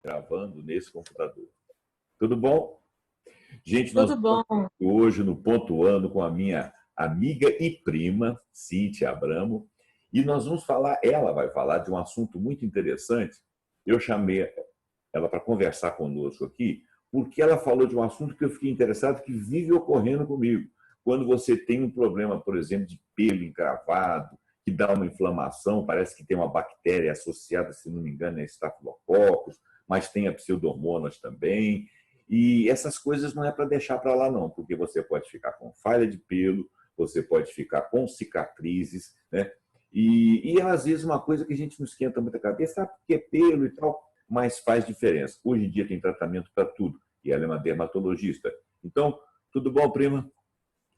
gravando nesse computador. Tudo bom? Gente, nós Tudo bom. estamos hoje no Pontuando com a minha amiga e prima, Cíntia Abramo, e nós vamos falar, ela vai falar de um assunto muito interessante. Eu chamei ela para conversar conosco aqui, porque ela falou de um assunto que eu fiquei interessado, que vive ocorrendo comigo. Quando você tem um problema, por exemplo, de pelo encravado, que dá uma inflamação, parece que tem uma bactéria associada, se não me engano, a estafilococcus, mas tem a pseudomonas também. E essas coisas não é para deixar para lá, não, porque você pode ficar com falha de pelo, você pode ficar com cicatrizes, né? E às vezes uma coisa que a gente não esquenta muita cabeça, sabe porque é pelo e tal, mas faz diferença. Hoje em dia tem tratamento para tudo, e ela é uma dermatologista. Então, tudo bom, prima? Tudo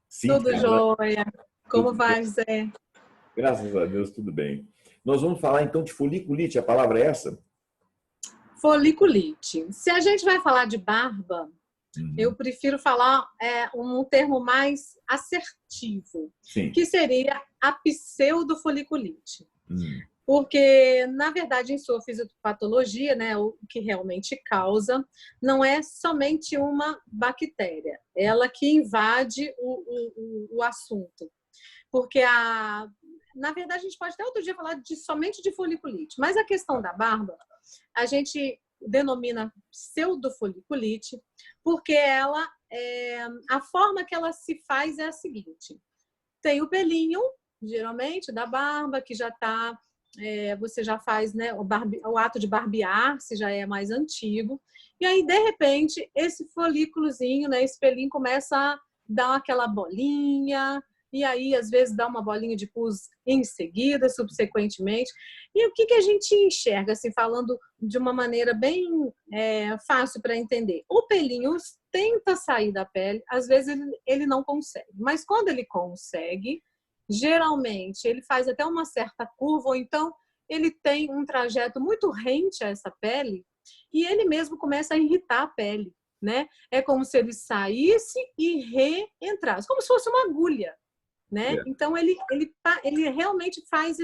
Cíntia Abramo, jóia. Como tudo bem? vai, Zé? Graças a Deus, tudo bem. Nós vamos falar então de foliculite, a palavra é essa? Foliculite. Se a gente vai falar de barba, eu Uhum. prefiro falar um termo mais assertivo, Sim. que seria a pseudofoliculite. Uhum. Porque, na verdade, em sua fisiopatologia, né, o que realmente causa não é somente uma bactéria, ela que invade o assunto. Porque, na verdade, a gente pode até outro dia falar somente de foliculite, mas a questão da barba, a gente denomina pseudofoliculite, porque a forma que ela se faz é a seguinte: tem o pelinho, geralmente, da barba, que já está, você já faz, né, o ato de barbear, se já é mais antigo, e aí, de repente, esse folículozinho, né, esse pelinho começa a dar aquela bolinha, e aí, às vezes, dá uma bolinha de pus em seguida, subsequentemente. E o que a gente enxerga, assim, falando de uma maneira bem fácil para entender? O pelinho tenta sair da pele, às vezes ele não consegue, mas quando ele consegue, geralmente ele faz até uma certa curva, ou então ele tem um trajeto muito rente a essa pele e ele mesmo começa a irritar a pele, né? É como se ele saísse e reentrasse, como se fosse uma agulha, né? É. Então ele realmente faz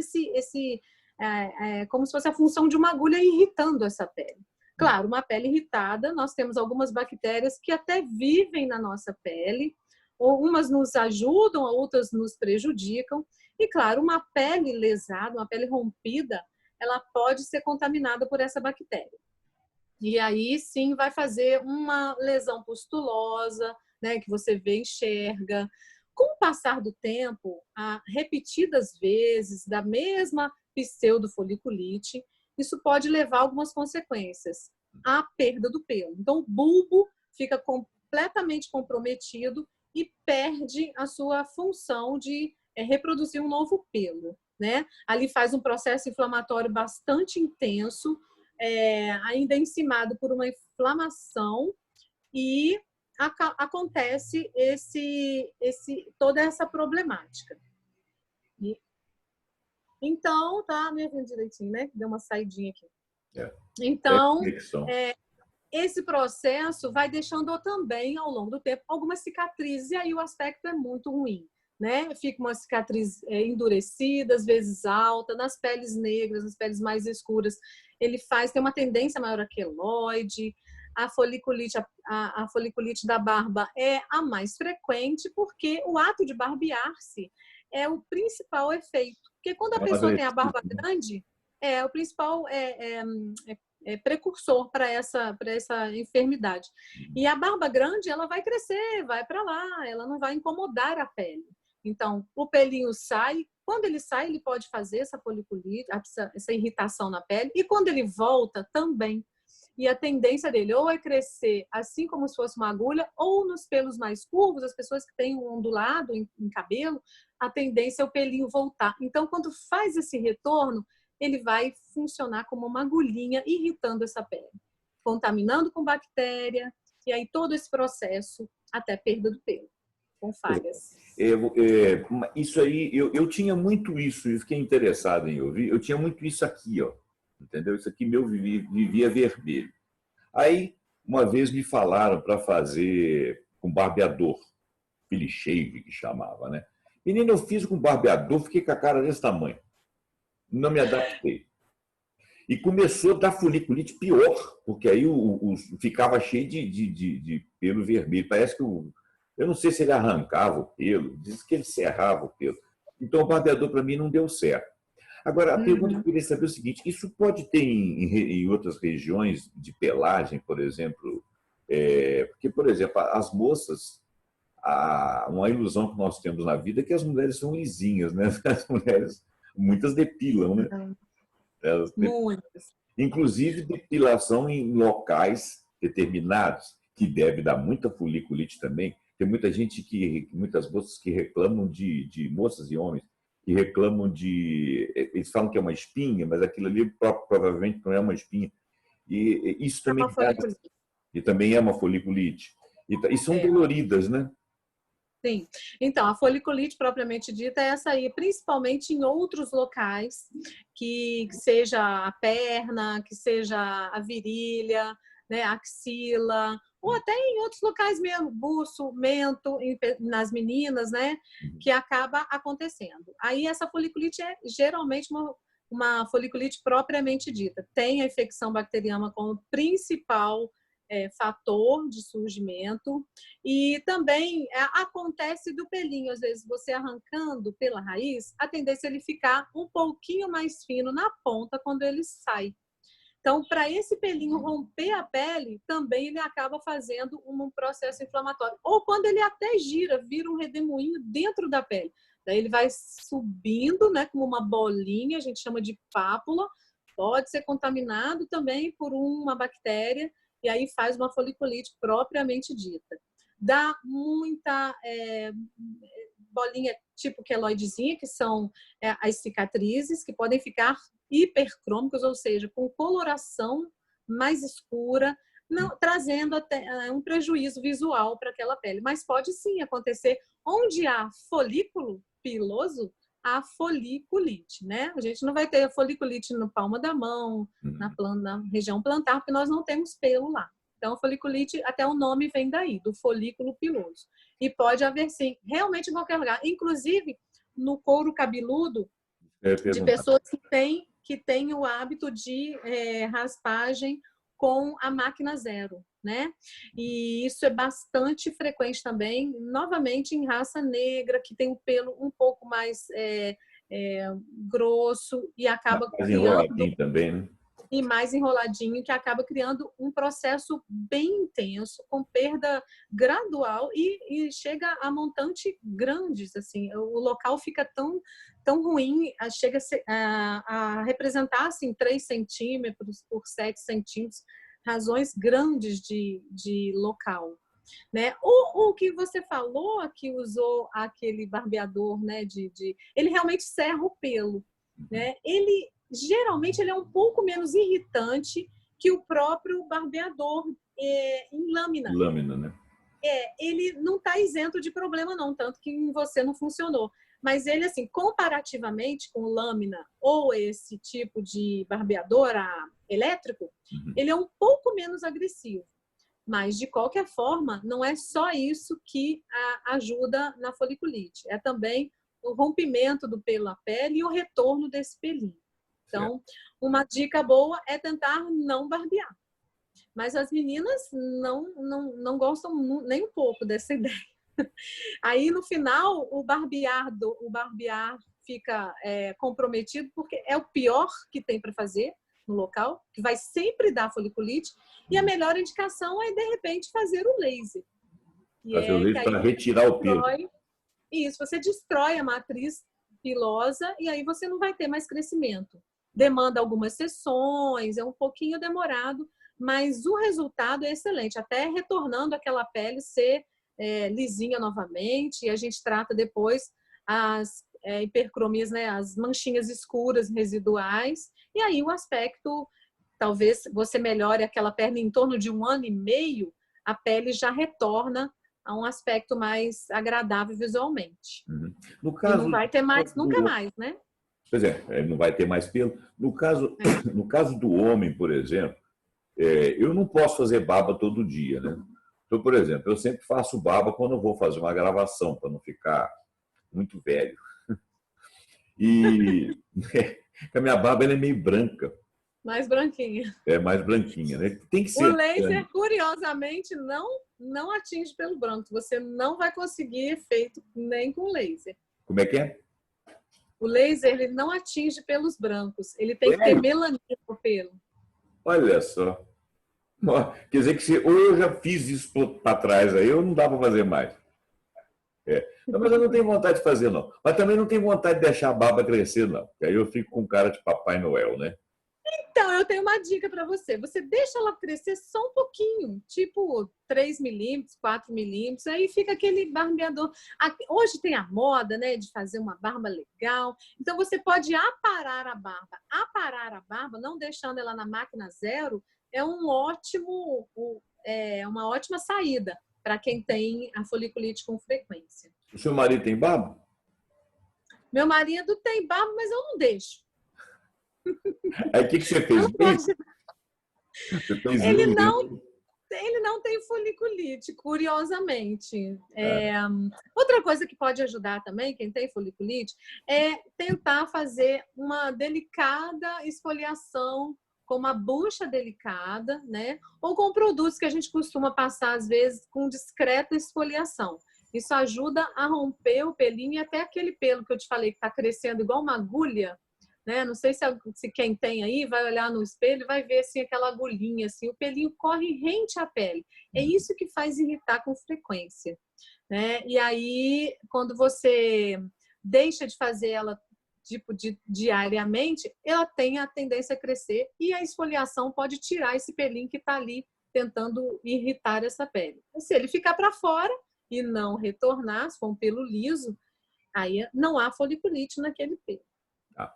como se fosse a função de uma agulha irritando essa pele. Claro, uma pele irritada, nós temos algumas bactérias que até vivem na nossa pele, ou umas nos ajudam, outras nos prejudicam. E claro, uma pele lesada, uma pele rompida, ela pode ser contaminada por essa bactéria. E aí sim vai fazer uma lesão pustulosa, né, que você vê, enxerga. Com o passar do tempo, repetidas vezes da mesma pseudofoliculite, isso pode levar a algumas consequências. A perda do pelo. Então, o bulbo fica completamente comprometido e perde a sua função de reproduzir um novo pelo, né? Ali faz um processo inflamatório bastante intenso, ainda encimado por uma inflamação, e acontece toda essa problemática. Então, tá me ouvindo direitinho, né? Deu uma saidinha aqui. Então, esse processo vai deixando também, ao longo do tempo, algumas cicatrizes, e aí o aspecto é muito ruim, né? Fica uma cicatriz endurecida, às vezes alta, nas peles negras, nas peles mais escuras, tem uma tendência maior a queloide. A foliculite da barba é a mais frequente, porque o ato de barbear-se é o principal efeito. Porque quando a pessoa tem a barba grande, o principal precursor para essa enfermidade. E a barba grande, ela vai crescer, vai para lá, ela não vai incomodar a pele. Então, o pelinho sai, quando ele sai, ele pode fazer essa foliculite, essa irritação na pele, e quando ele volta, também. E a tendência dele ou é crescer assim como se fosse uma agulha, ou nos pelos mais curvos, as pessoas que têm um ondulado em cabelo, a tendência é o pelinho voltar. Então, quando faz esse retorno, ele vai funcionar como uma agulhinha irritando essa pele, contaminando com bactéria, e aí todo esse processo até perda do pelo, com falhas. Isso aí, eu tinha muito isso, e fiquei interessado em ouvir, eu tinha muito isso aqui, ó, entendeu? Isso aqui meu vivia vermelho. Aí, uma vez me falaram para fazer com barbeador, Philly Shave, que chamava, né? Menino, eu fiz com barbeador, fiquei com a cara desse tamanho. Não me adaptei. E começou a dar foliculite pior, porque aí ficava cheio de pelo vermelho. Parece que eu não sei se ele arrancava o pelo, diz que ele serrava o pelo. Então o barbeador para mim não deu certo. Agora, a pergunta que eu queria saber é o seguinte: isso pode ter em outras regiões de pelagem, por exemplo? Porque, por exemplo, as moças, uma ilusão que nós temos na vida é que as mulheres são lisinhas, né? As mulheres, muitas depilam, né? Elas Muitas. inclusive depilação em locais determinados, que deve dar muita foliculite também. Tem muita gente muitas moças que reclamam de moças e homens, que reclamam eles falam que é uma espinha, mas aquilo ali provavelmente não é uma espinha. E isso É também uma foliculite. e também é uma foliculite. E são É. doloridas, né? Sim. Então, a foliculite propriamente dita é essa aí, principalmente em outros locais, que seja a perna, que seja a virilha, né, a axila, ou até em outros locais mesmo, buço, mento, nas meninas, né, que acaba acontecendo. Aí essa foliculite é geralmente uma foliculite propriamente dita. Tem a infecção bacteriana como principal fator de surgimento e também acontece do pelinho, às vezes você arrancando pela raiz, a tendência é ele ficar um pouquinho mais fino na ponta quando ele sai. Então, para esse pelinho romper a pele, também ele acaba fazendo um processo inflamatório. Ou quando ele até gira, vira um redemoinho dentro da pele. Daí ele vai subindo, né, como uma bolinha, a gente chama de pápula, pode ser contaminado também por uma bactéria, e aí faz uma foliculite propriamente dita. Dá muita bolinha tipo queloidezinha, que são as cicatrizes, que podem ficar hipercrômicas, ou seja, com coloração mais escura, não, trazendo até um prejuízo visual para aquela pele. Mas pode sim acontecer onde há folículo piloso, a foliculite, né? A gente não vai ter foliculite no palma da mão, na região plantar, porque nós não temos pelo lá. Então, foliculite, até o nome vem daí, do folículo piloso. E pode haver, sim, realmente em qualquer lugar. Inclusive, no couro cabeludo, de pessoas que têm o hábito de raspagem com a máquina zero, né? E isso é bastante frequente também, novamente em raça negra, que tem o pelo um pouco mais grosso e acaba Mais criando... enroladinho também, né? E mais enroladinho, que acaba criando um processo bem intenso, com perda gradual e chega a montantes grandes, assim, o local fica tão ruim, chega a representar, assim, 3 centímetros por 7 centímetros, razões grandes de local. Né? O que você falou, que usou aquele barbeador, né, ele realmente serra o pelo, né? Geralmente ele é um pouco menos irritante que o próprio barbeador em lâmina. Lâmina, né? Ele não está isento de problema não, tanto que em você não funcionou. Mas ele, assim, comparativamente com lâmina ou esse tipo de barbeador elétrico, ele é um pouco menos agressivo. Mas, de qualquer forma, não é só isso que ajuda na foliculite. É também o rompimento do pelo na pele e o retorno desse pelinho. Então, uma dica boa é tentar não barbear. Mas as meninas não gostam nem um pouco dessa ideia. Aí, no final, o barbear fica comprometido, porque é o pior que tem para fazer no local, que vai sempre dar foliculite, e a melhor indicação é, de repente, fazer o laser. Fazer o laser para retirar o pelo. Isso, você destrói a matriz pilosa e aí você não vai ter mais crescimento. Demanda algumas sessões, é um pouquinho demorado, mas o resultado é excelente, até retornando aquela pele ser lisinha novamente, e a gente trata depois as hipercromias, né, as manchinhas escuras residuais, e aí o aspecto, talvez você melhore aquela perna em torno de 1 ano e meio, a pele já retorna a um aspecto mais agradável visualmente. No caso, e não vai ter mais, nunca mais, né? Pois não vai ter mais pelo. No caso do homem, por exemplo, eu não posso fazer barba todo dia, né? Então, por exemplo, eu sempre faço barba quando eu vou fazer uma gravação, para não ficar muito velho. E a minha barba ela é meio branca. Mais branquinha. É mais branquinha, né? Tem que O ser. laser, curiosamente, não atinge pelo branco. Você não vai conseguir efeito nem com laser. Como é que é? O laser ele não atinge pelos brancos. Ele tem que ter Sério? melanina no pelo. Olha só. Ó, quer dizer que ou eu já fiz isso para trás aí, ou não dá para fazer mais. É. Não, mas eu não tenho vontade de fazer, não. Mas também não tenho vontade de deixar a barba crescer, não. Porque aí eu fico com cara de Papai Noel, né? Então, eu tenho uma dica para você. Você deixa ela crescer só um pouquinho, tipo 3 milímetros, 4 milímetros, aí fica aquele barbeador. Hoje tem a moda, né, de fazer uma barba legal. Então, você pode aparar a barba. Aparar a barba, não deixando ela na máquina zero, é uma ótima saída para quem tem a foliculite com frequência. O seu marido tem barba? Meu marido tem barba, mas eu não deixo. Aí o que você Eu fez? não gosto. Você fez Ele isso? não tem foliculite, curiosamente. Outra coisa que pode ajudar também, quem tem foliculite, é tentar fazer uma delicada esfoliação com uma bucha delicada, né? Ou com produtos que a gente costuma passar, às vezes, com discreta esfoliação. Isso ajuda a romper o pelinho e até aquele pelo que eu te falei que está crescendo igual uma agulha, né? Não sei se quem tem aí vai olhar no espelho e vai ver assim, aquela agulhinha, assim, o pelinho corre rente à pele. É isso que faz irritar com frequência, né? E aí, quando você deixa de fazer ela tipo diariamente, ela tem a tendência a crescer e a esfoliação pode tirar esse pelinho que está ali tentando irritar essa pele. Se ele ficar para fora e não retornar, se for um pelo liso, aí não há foliculite naquele pelo. Ah.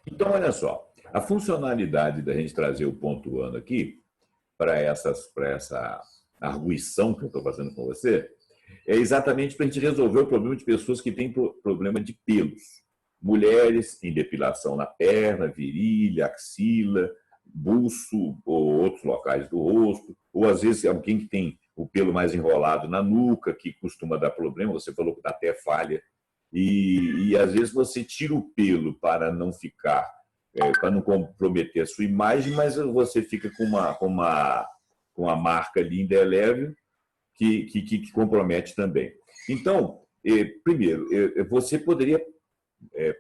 Então, olha só. A funcionalidade da gente trazer o pontuando aqui para essa arguição que eu estou fazendo com você é exatamente para a gente resolver o problema de pessoas que têm problema de pelos. Mulheres em depilação na perna, virilha, axila, buço ou outros locais do rosto, ou às vezes alguém que tem o pelo mais enrolado na nuca, que costuma dar problema, você falou que dá até falha, e às vezes você tira o pelo para não ficar, para não comprometer a sua imagem, mas você fica com uma marca ali indelével que compromete também. Então, primeiro, você poderia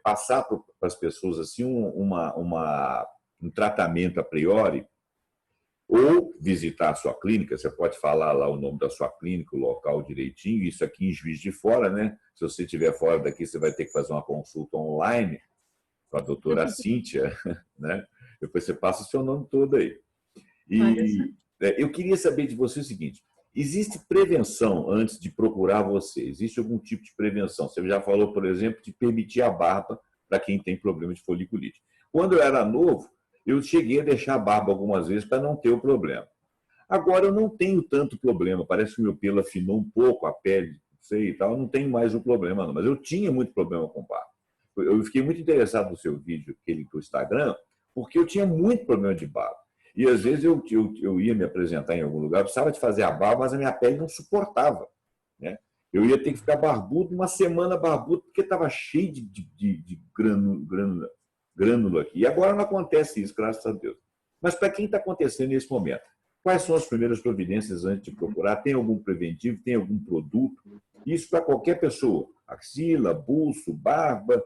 passar para as pessoas assim um tratamento a priori, ou visitar a sua clínica. Você pode falar lá o nome da sua clínica, o local direitinho, isso aqui em Juiz de Fora, né? Se você estiver fora daqui, você vai ter que fazer uma consulta online com a doutora Cíntia, né? Depois você passa o seu nome todo aí. E eu queria saber de você o seguinte: existe prevenção antes de procurar você? Existe algum tipo de prevenção? Você já falou, por exemplo, de permitir a barba para quem tem problema de foliculite. Quando eu era novo, eu cheguei a deixar a barba algumas vezes para não ter o problema. Agora eu não tenho tanto problema, parece que o meu pelo afinou um pouco, a pele, não sei e tal, eu não tenho mais o problema não, mas eu tinha muito problema com barba. Eu fiquei muito interessado no seu vídeo, aquele do Instagram, porque eu tinha muito problema de barba. E às vezes eu ia me apresentar em algum lugar, eu precisava de fazer a barba, mas a minha pele não suportava, né? Eu ia ter que ficar barbudo, uma semana barbudo, porque estava cheio de grânulo aqui. E agora não acontece isso, graças a Deus. Mas para quem está acontecendo nesse momento? Quais são as primeiras providências antes de procurar? Tem algum preventivo? Tem algum produto? Isso para qualquer pessoa. Axila, buço, barba,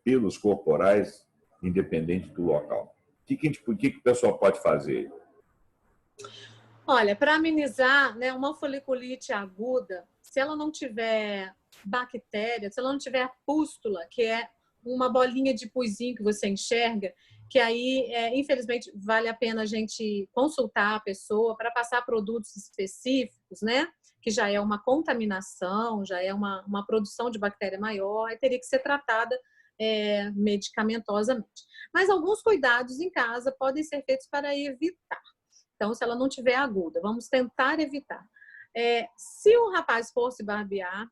pelos corporais, independente do local. O que o pessoal pode fazer? Olha, para amenizar, né, uma foliculite aguda, se ela não tiver bactéria, se ela não tiver pústula, que é uma bolinha de puzinho que você enxerga, que aí, infelizmente, vale a pena a gente consultar a pessoa para passar produtos específicos, né? Que já é uma contaminação, já é uma produção de bactéria maior, e teria que ser tratada medicamentosamente. Mas alguns cuidados em casa podem ser feitos para evitar. Então, se ela não tiver aguda, vamos tentar evitar. Se o rapaz for se barbear,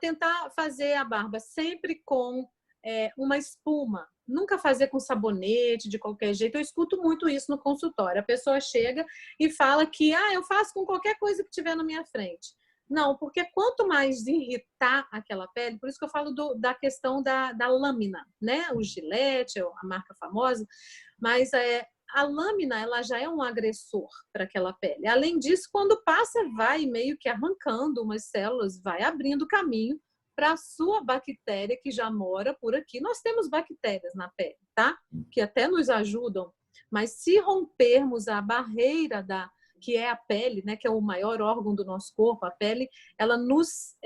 tentar fazer a barba sempre com uma espuma. Nunca fazer com sabonete, de qualquer jeito. Eu escuto muito isso no consultório. A pessoa chega e fala que eu faço com qualquer coisa que tiver na minha frente. Não, porque quanto mais irritar aquela pele, por isso que eu falo da questão da lâmina, né? O Gillette, a marca famosa, Mas a lâmina, ela já é um agressor para aquela pele. Além disso, quando passa, vai meio que arrancando umas células, vai abrindo caminho para a sua bactéria que já mora por aqui. Nós temos bactérias na pele, tá? Que até nos ajudam. Mas se rompermos a barreira que é a pele, né, que é o maior órgão do nosso corpo, a pele, ela nos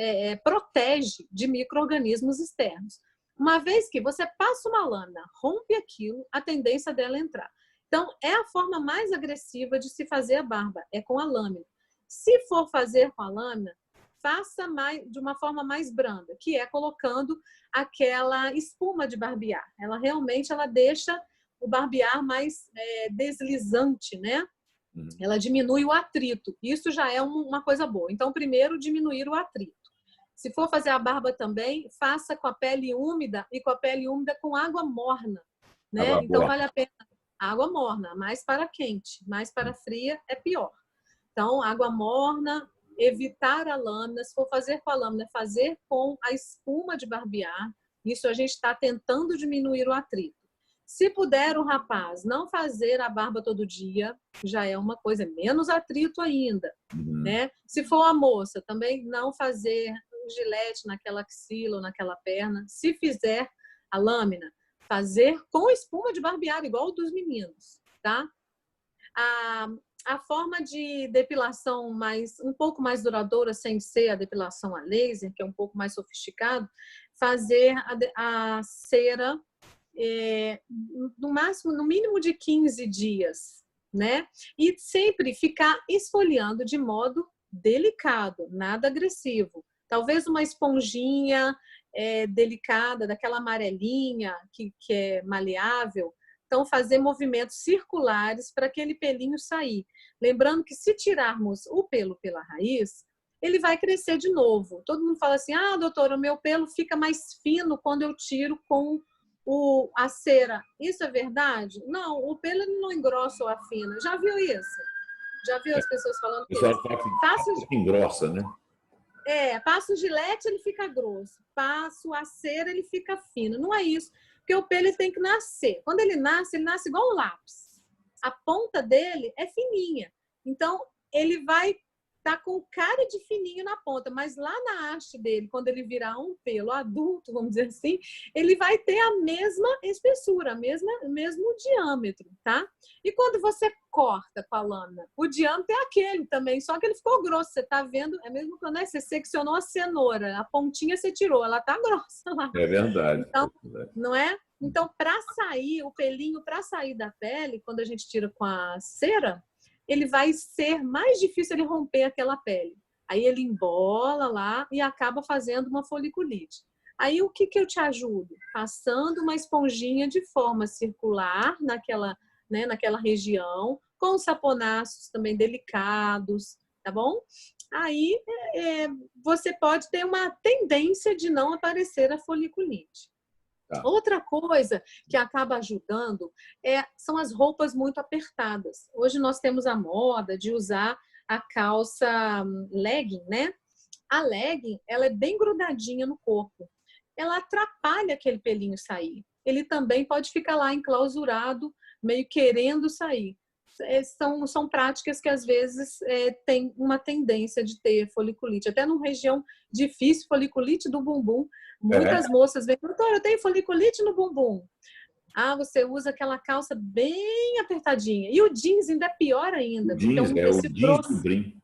protege de micro-organismos externos. Uma vez que você passa uma lâmina, rompe aquilo, a tendência dela é entrar. Então, é a forma mais agressiva de se fazer a barba, é com a lâmina. Se for fazer com a lâmina, faça de uma forma mais branda, que é colocando aquela espuma de barbear. Ela realmente deixa o barbear mais deslizante, né? Ela diminui o atrito. Isso já é uma coisa boa. Então, primeiro, diminuir o atrito. Se for fazer a barba também, faça com a pele úmida e com a pele úmida com água morna, né? Água Então, morna. vale a pena água morna, mais para quente, mais para fria é pior. Então, água morna, evitar a lâmina. Se for fazer com a lâmina, fazer com a espuma de barbear. Isso a gente está tentando diminuir o atrito. Se puder o rapaz não fazer a barba todo dia, já é uma coisa, menos atrito ainda, né? Se for a moça, também não fazer um gilete naquela axila ou naquela perna. Se fizer a lâmina, fazer com espuma de barbear, igual dos meninos, tá? A forma de depilação um pouco mais duradoura, sem ser a depilação a laser, que é um pouco mais sofisticado, fazer a cera no mínimo de 15 dias, né? E sempre ficar esfoliando de modo delicado, nada agressivo. Talvez uma esponjinha delicada, daquela amarelinha que é maleável. Então, fazer movimentos circulares para aquele pelinho sair. Lembrando que se tirarmos o pelo pela raiz, ele vai crescer de novo. Todo mundo fala assim, doutora, o meu pelo fica mais fino quando eu tiro com a cera. Isso é verdade? Não, o pelo não engrossa ou afina. Já viu isso? Já viu as pessoas falando isso? Isso engrossa, né? Passa o gilete, ele fica grosso. Passo a cera, ele fica fino. Não é isso. Porque o pelo ele tem que nascer. Quando ele nasce igual um lápis. A ponta dele é fininha. Então, ele vai estar com cara de fininho na ponta. Mas lá na haste dele, quando ele virar um pelo adulto, vamos dizer assim, ele vai ter a mesma espessura, mesmo diâmetro, tá? E quando você corta com a lâmina, o diâmetro é aquele também, só que ele ficou grosso. Você tá vendo? É mesmo quando você seccionou a cenoura, a pontinha você tirou, ela tá grossa lá. É verdade. Então, não é? Então, para sair, o pelinho, para sair da pele, quando a gente tira com a cera, ele vai ser mais difícil ele romper aquela pele. Aí ele embola lá e acaba fazendo uma foliculite. Aí o que eu te ajudo? Passando uma esponjinha de forma circular naquela região, com saponáceos também delicados, tá bom? Aí você pode ter uma tendência de não aparecer a foliculite. Tá. Outra coisa que acaba ajudando são as roupas muito apertadas. Hoje nós temos a moda de usar a calça legging, né? A legging, ela é bem grudadinha no corpo. Ela atrapalha aquele pelinho sair. Ele também pode ficar lá enclausurado, meio querendo sair. São práticas que às vezes tem uma tendência de ter foliculite. Até numa região difícil, foliculite do bumbum. Muitas moças vêm, doutora, eu tenho foliculite no bumbum. Você usa aquela calça bem apertadinha. E o jeans ainda é pior ainda. O jeans, o jeans do brim.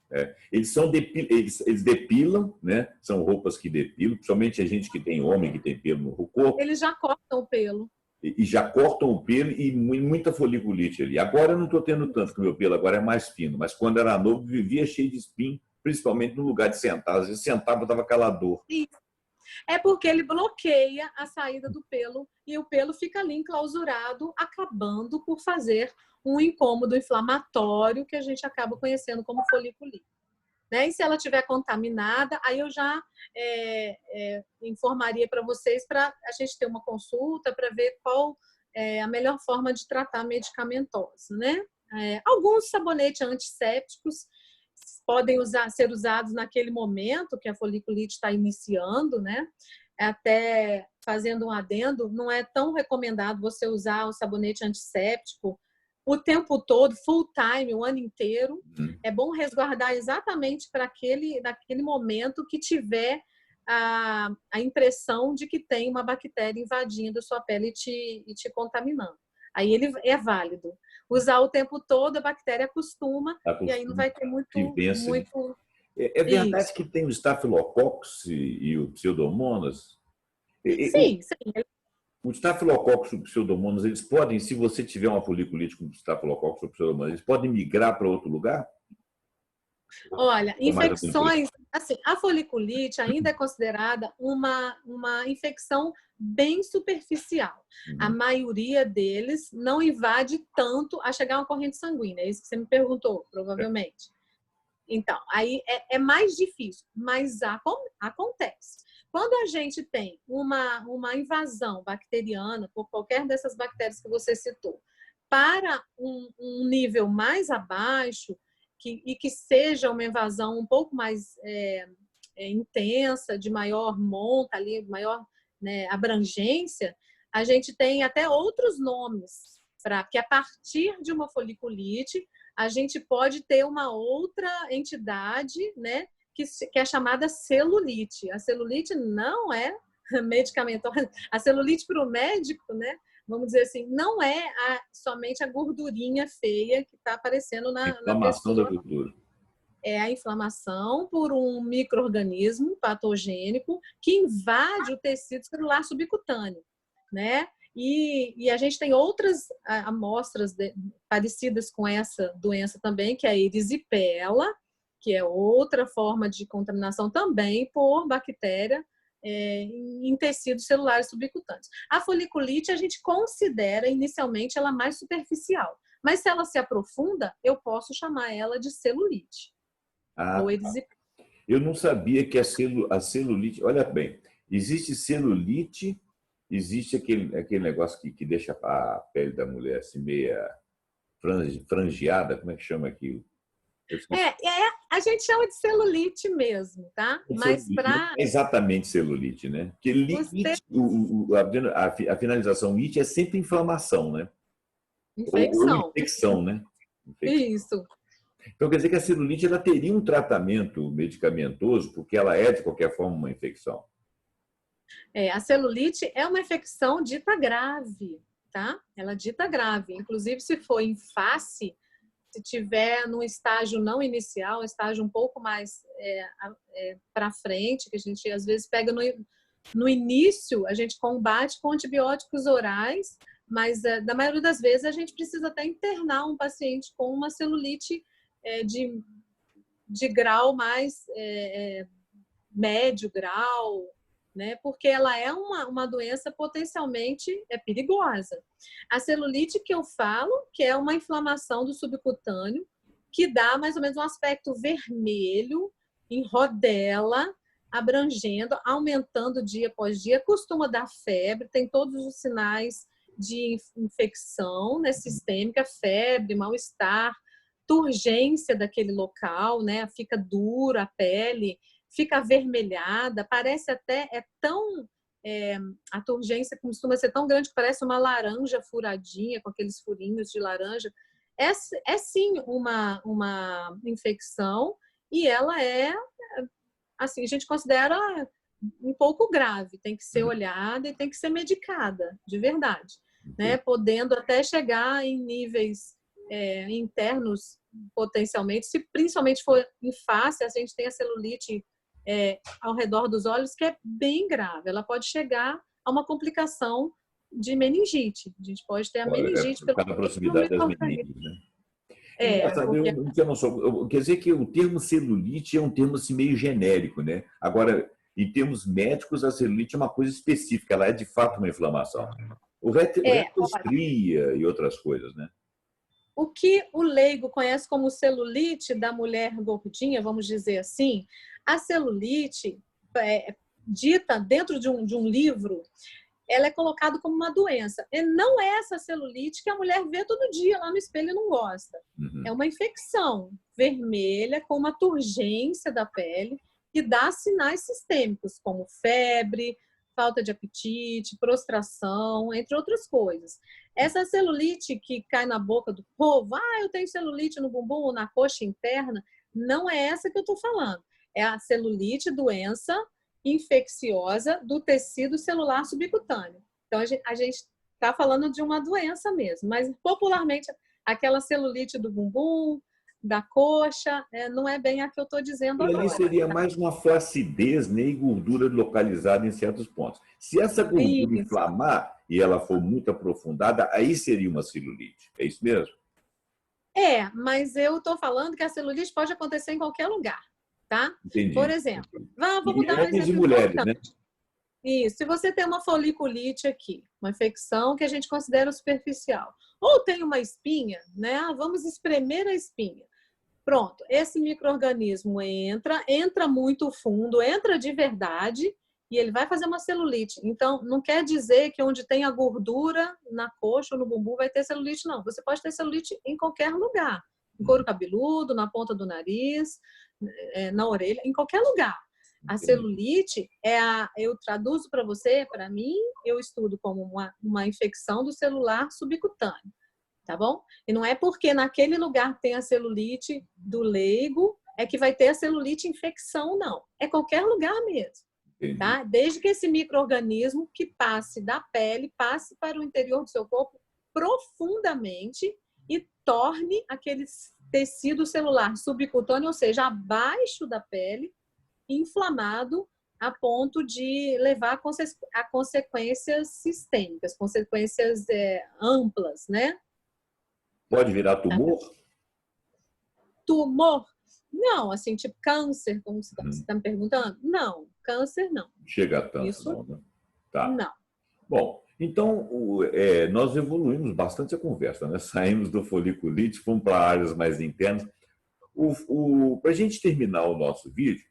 Eles depilam, né? São roupas que depilam, principalmente a gente que tem homem que tem pelo no corpo. Eles já cortam o pelo. E já cortam o pelo e muita foliculite ali. Agora eu não estou tendo tanto, que o meu pelo agora é mais fino, mas quando era novo vivia cheio de espinho, principalmente no lugar de sentar. Às vezes sentava, dava aquela dor. Isso. É porque ele bloqueia a saída do pelo e o pelo fica ali enclausurado, acabando por fazer um incômodo inflamatório que a gente acaba conhecendo como foliculite. Né? E se ela estiver contaminada, aí eu já informaria para vocês para a gente ter uma consulta para ver qual é a melhor forma de tratar medicamentosa. Né? Alguns sabonetes antissépticos podem ser usados naquele momento que a foliculite está iniciando, né? Até fazendo um adendo, não é tão recomendado você usar o sabonete antisséptico o tempo todo, full time, o ano inteiro. É bom resguardar exatamente para naquele momento que tiver a impressão de que tem uma bactéria invadindo a sua pele e te contaminando. Aí ele é válido. Usar o tempo todo, a bactéria acostuma e aí não vai ter se vence, né? muito... É verdade Isso. que tem o Staphylococcus e o Pseudomonas? Sim, sim. O Staphylococcus e o Pseudomonas, eles podem, se você tiver uma foliculite com Staphylococcus ou Pseudomonas, eles podem migrar para outro lugar? Olha, Ou mais algum tempo? infecções, assim, a foliculite ainda é considerada uma infecção bem superficial. A maioria deles não invade tanto a chegar a uma corrente sanguínea. É isso que você me perguntou, provavelmente. Então, aí é mais difícil, mas acontece. Quando a gente tem uma invasão bacteriana, por qualquer dessas bactérias que você citou, para um nível mais abaixo, e que seja uma invasão um pouco mais intensa, de maior monta ali, maior, né, abrangência, a gente tem até outros nomes, que a partir de uma foliculite, a gente pode ter uma outra entidade, né, que é chamada celulite. A celulite não é medicamentosa. A celulite para o médico, né, vamos dizer assim, não é somente a gordurinha feia que está aparecendo na Inflamação da pessoa. gordura. É a inflamação por um micro-organismo patogênico que invade o tecido celular subcutâneo, né? E a gente tem outras amostras parecidas com essa doença também, que é a erisipela, que é outra forma de contaminação também por bactéria em tecidos celulares subcutâneos. A foliculite a gente considera inicialmente ela mais superficial, mas se ela se aprofunda, eu posso chamar ela de celulite. Ah, eu não sabia que a celulite... Olha bem, existe celulite, existe aquele negócio que deixa a pele da mulher assim meia frangeada, como é que chama aquilo? A gente chama de celulite mesmo, tá? Mas Celulite, não para é exatamente celulite, né? Porque você, a finalização it é sempre inflamação, né? Ou infecção. infecção, né? Infecção. Isso. Então, quer dizer que a celulite ela teria um tratamento medicamentoso, porque ela é, de qualquer forma, uma infecção. A celulite é uma infecção dita grave, tá? Ela dita grave. Inclusive, se for em face, se tiver num estágio não inicial, um estágio um pouco mais para frente, que a gente às vezes pega no início, a gente combate com antibióticos orais, mas da maioria das vezes a gente precisa até internar um paciente com uma celulite de grau mais médio grau, né? Porque ela é uma doença potencialmente perigosa. A celulite que eu falo, que é uma inflamação do subcutâneo, que dá mais ou menos um aspecto vermelho, em rodela, abrangendo, aumentando dia após dia, costuma dar febre, tem todos os sinais de infecção, né, sistêmica, febre, mal-estar, turgência daquele local, né, fica dura a pele, fica avermelhada, parece até, a turgência costuma ser tão grande que parece uma laranja furadinha, com aqueles furinhos de laranja. É sim uma infecção e ela assim, a gente considera um pouco grave, tem que ser olhada e tem que ser medicada, de verdade, né? Podendo até chegar em níveis internos, potencialmente, se principalmente for em face, a gente tem a celulite ao redor dos olhos, que é bem grave. Ela pode chegar a uma complicação de meningite. A gente pode ter a meningite Por causa da proximidade das meninges, né? Engraçado, eu porque não tinha noção. Quer dizer que o termo celulite é um termo assim, meio genérico, né? Agora, em termos médicos, a celulite é uma coisa específica, ela é de fato uma inflamação. O resto é estria e outras coisas, né? O que o leigo conhece como celulite da mulher gordinha, vamos dizer assim, a celulite, dita dentro de um livro, ela é colocada como uma doença. E não é essa celulite que a mulher vê todo dia lá no espelho e não gosta. É uma infecção vermelha com uma turgência da pele que dá sinais sistêmicos, como febre, falta de apetite, prostração, entre outras coisas. Essa celulite que cai na boca do povo, eu tenho celulite no bumbum ou na coxa interna, não é essa que eu estou falando. É a celulite, doença infecciosa do tecido celular subcutâneo. Então, a gente está falando de uma doença mesmo, mas popularmente aquela celulite do bumbum, da coxa, não é bem a que eu estou dizendo E ali agora. seria mais uma flacidez, né, e gordura localizada em certos pontos. Se essa gordura Isso. inflamar e ela for muito aprofundada, aí seria uma celulite. É isso mesmo? Mas eu estou falando que a celulite pode acontecer em qualquer lugar, tá? Entendi. Por exemplo, vamos E dar um homens e exemplo mulheres, importante. né? Isso, se você tem uma foliculite aqui, uma infecção que a gente considera superficial, ou tem uma espinha, né? Vamos espremer a espinha. Pronto, esse micro-organismo entra muito fundo, entra de verdade e ele vai fazer uma celulite. Então, não quer dizer que onde tem a gordura na coxa ou no bumbum vai ter celulite, não. Você pode ter celulite em qualquer lugar. No couro cabeludo, na ponta do nariz, na orelha, em qualquer lugar. A celulite eu traduzo para você, para mim, eu estudo como uma infecção do celular subcutâneo. Tá bom? E não é porque naquele lugar tem a celulite do leigo é que vai ter a celulite infecção, não. É qualquer lugar mesmo, tá? Desde que esse micro-organismo que passe da pele, passe para o interior do seu corpo profundamente e torne aquele tecido celular subcutâneo, ou seja, abaixo da pele, inflamado a ponto de levar a consequências sistêmicas, consequências amplas, né? Pode virar tumor? Tumor? Não, assim, tipo câncer, como você está me perguntando? Não, câncer não. Chega a tanto, Isso não, né? Tá. não. Bom, então nós evoluímos bastante a conversa, né? Saímos do foliculite, fomos para áreas mais internas. Para a gente terminar o nosso vídeo,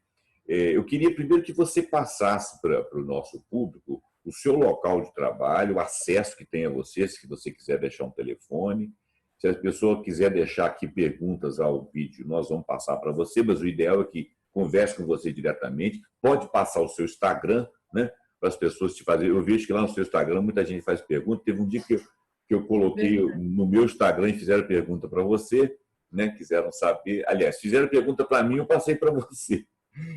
eu queria primeiro que você passasse para o nosso público o seu local de trabalho, o acesso que tem a você, se você quiser deixar um telefone. Se a pessoa quiser deixar aqui perguntas ao vídeo, nós vamos passar para você, mas o ideal é que converse com você diretamente. Pode passar o seu Instagram, né, para as pessoas te fazerem. Eu vejo que lá no seu Instagram muita gente faz pergunta. Teve um dia que eu coloquei no meu Instagram e fizeram pergunta para você, né, quiseram saber. Aliás, fizeram pergunta para mim, eu passei para você.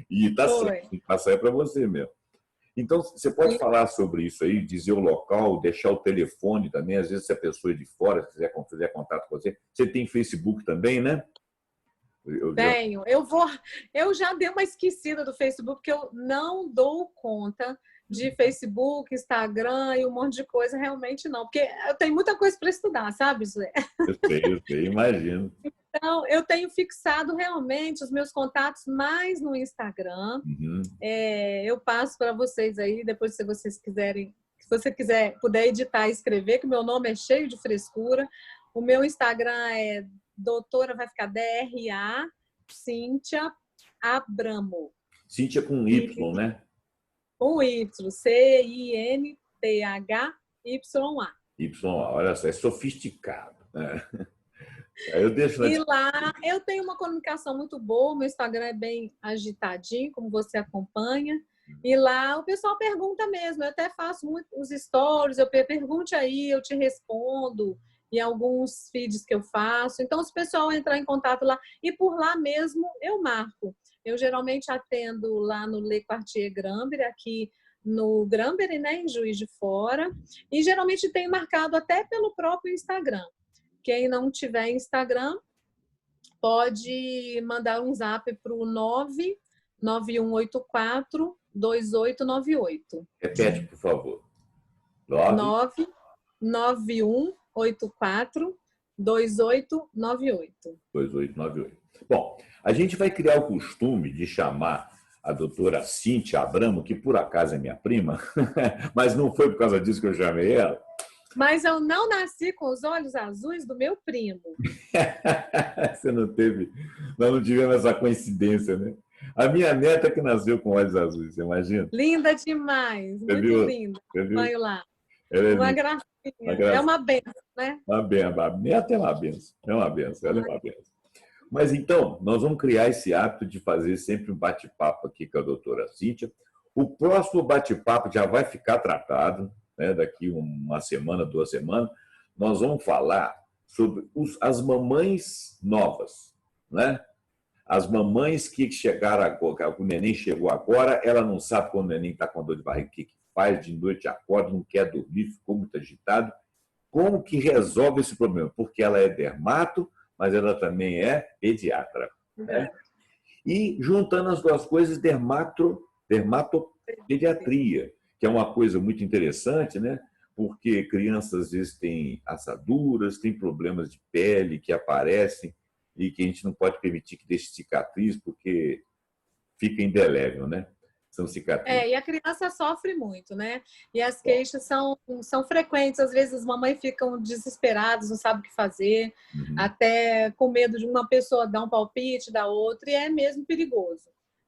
E está certo, passar para você mesmo. Então, você pode falar sobre isso aí, dizer o local, deixar o telefone também, às vezes se a pessoa é de fora, quiser fazer contato com você. Você tem Facebook também, né? Tenho. Eu já dei uma esquecida do Facebook, porque eu não dou conta de Facebook, Instagram e um monte de coisa, realmente não. Porque eu tenho muita coisa para estudar, sabe, José? Eu sei, imagino. Então, eu tenho fixado realmente os meus contatos mais no Instagram. Uhum. Eu passo para vocês aí, depois se vocês quiserem, se você puder editar e escrever, que o meu nome é cheio de frescura. O meu Instagram é doutora, vai ficar DRA Cíntia Abramo. Cíntia com Y, né? Com Y, CINTHYA. Y, olha só, é sofisticado. Eu deixo E lá eu tenho uma comunicação muito boa, meu Instagram é bem agitadinho, como você acompanha. E lá o pessoal pergunta mesmo, eu até faço muito os stories, eu pergunte aí, eu te respondo, e alguns feeds que eu faço. Então, se o pessoal entrar em contato lá, e por lá mesmo eu marco. Eu geralmente atendo lá no Le Quartier Granbury, aqui no Granbury, né, em Juiz de Fora, e geralmente tenho marcado até pelo próprio Instagram. Quem não tiver Instagram, pode mandar um zap para o 99184-2898. Repete, por favor. 99184-2898. 2898. Bom, a gente vai criar o costume de chamar a doutora Cíntia Abramo, que por acaso é minha prima, mas não foi por causa disso que eu chamei ela. Mas eu não nasci com os olhos azuis do meu primo. Você não teve, nós não tivemos essa coincidência, né? A minha neta que nasceu com olhos azuis, você imagina? Linda demais, Você muito viu? linda. Vai lá. É uma gracinha. É uma benção, né? Uma benção. A neta é uma benção. É uma benção, ela é uma benção. Mas então, nós vamos criar esse hábito de fazer sempre um bate-papo aqui com a doutora Cíntia. O próximo bate-papo já vai ficar tratado, né? Daqui uma semana, 2 semanas. Nós vamos falar sobre as mamães novas, né? As mamães que chegaram agora, o neném chegou agora, ela não sabe quando o neném está com dor de barriga, o que faz, de noite acorda, não quer dormir, ficou muito agitado. Como que resolve esse problema? Porque ela é dermato, mas ela também é pediatra, né? E juntando as duas coisas, dermatopediatria, que é uma coisa muito interessante, né? Porque crianças às vezes têm assaduras, têm problemas de pele que aparecem e que a gente não pode permitir que deixe cicatriz, porque fica indelével, né? São cicatrizes. E a criança sofre muito, né? E as queixas são frequentes. Às vezes as mamães ficam desesperadas, não sabem o que fazer, até com medo de uma pessoa dar um palpite da outra, e é mesmo perigoso.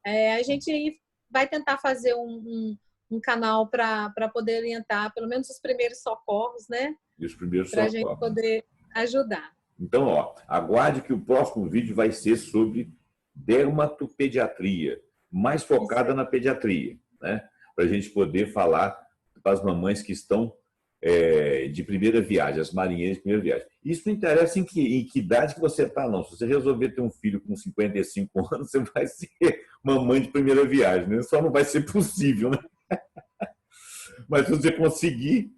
A gente vai tentar fazer um canal para poder orientar, pelo menos os primeiros socorros, né? E os primeiros para a socorros. gente poder ajudar. Então, aguarde que o próximo vídeo vai ser sobre dermatopediatria, mais focada na pediatria, né? Para a gente poder falar para as mamães que estão de primeira viagem, as marinheiras de primeira viagem. Isso não interessa em que idade que você está, não. Se você resolver ter um filho com 55 anos, você vai ser mamãe de primeira viagem, né? Só não vai ser possível, né? Mas se você conseguir,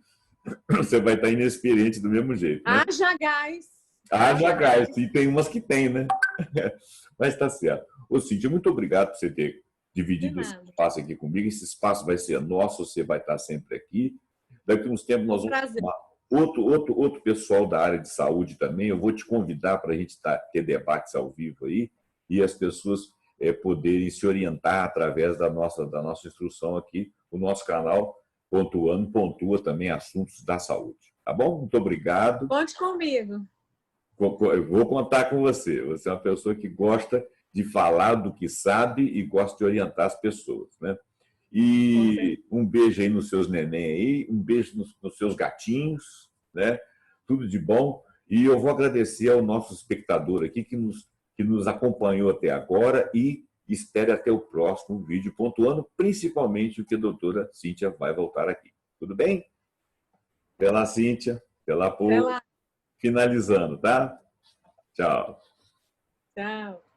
você vai estar inexperiente do mesmo jeito. Né? Haja gás! Haja gás, e tem umas que tem, né? Mas está certo. Ô, Cíntia, muito obrigado por você ter dividido esse espaço aqui comigo. Esse espaço vai ser nosso, você vai estar sempre aqui. Daqui a uns tempos nós vamos chamar outro pessoal da área de saúde também. Eu vou te convidar para a gente ter debates ao vivo aí e as pessoas poderem se orientar através da nossa instrução aqui. O nosso canal Pontuando pontua também assuntos da saúde. Tá bom? Muito obrigado. Conte comigo. Eu vou contar com você. Você é uma pessoa que gosta de falar do que sabe e gosta de orientar as pessoas, né? E um beijo aí nos seus neném aí, um beijo nos seus gatinhos, né? Tudo de bom. E eu vou agradecer ao nosso espectador aqui que nos acompanhou até agora e espere até o próximo vídeo, pontuando principalmente o que a doutora Cíntia vai voltar aqui. Tudo bem? Até lá, Cíntia. Até lá, povo. Finalizando, tá? Tchau. Tchau.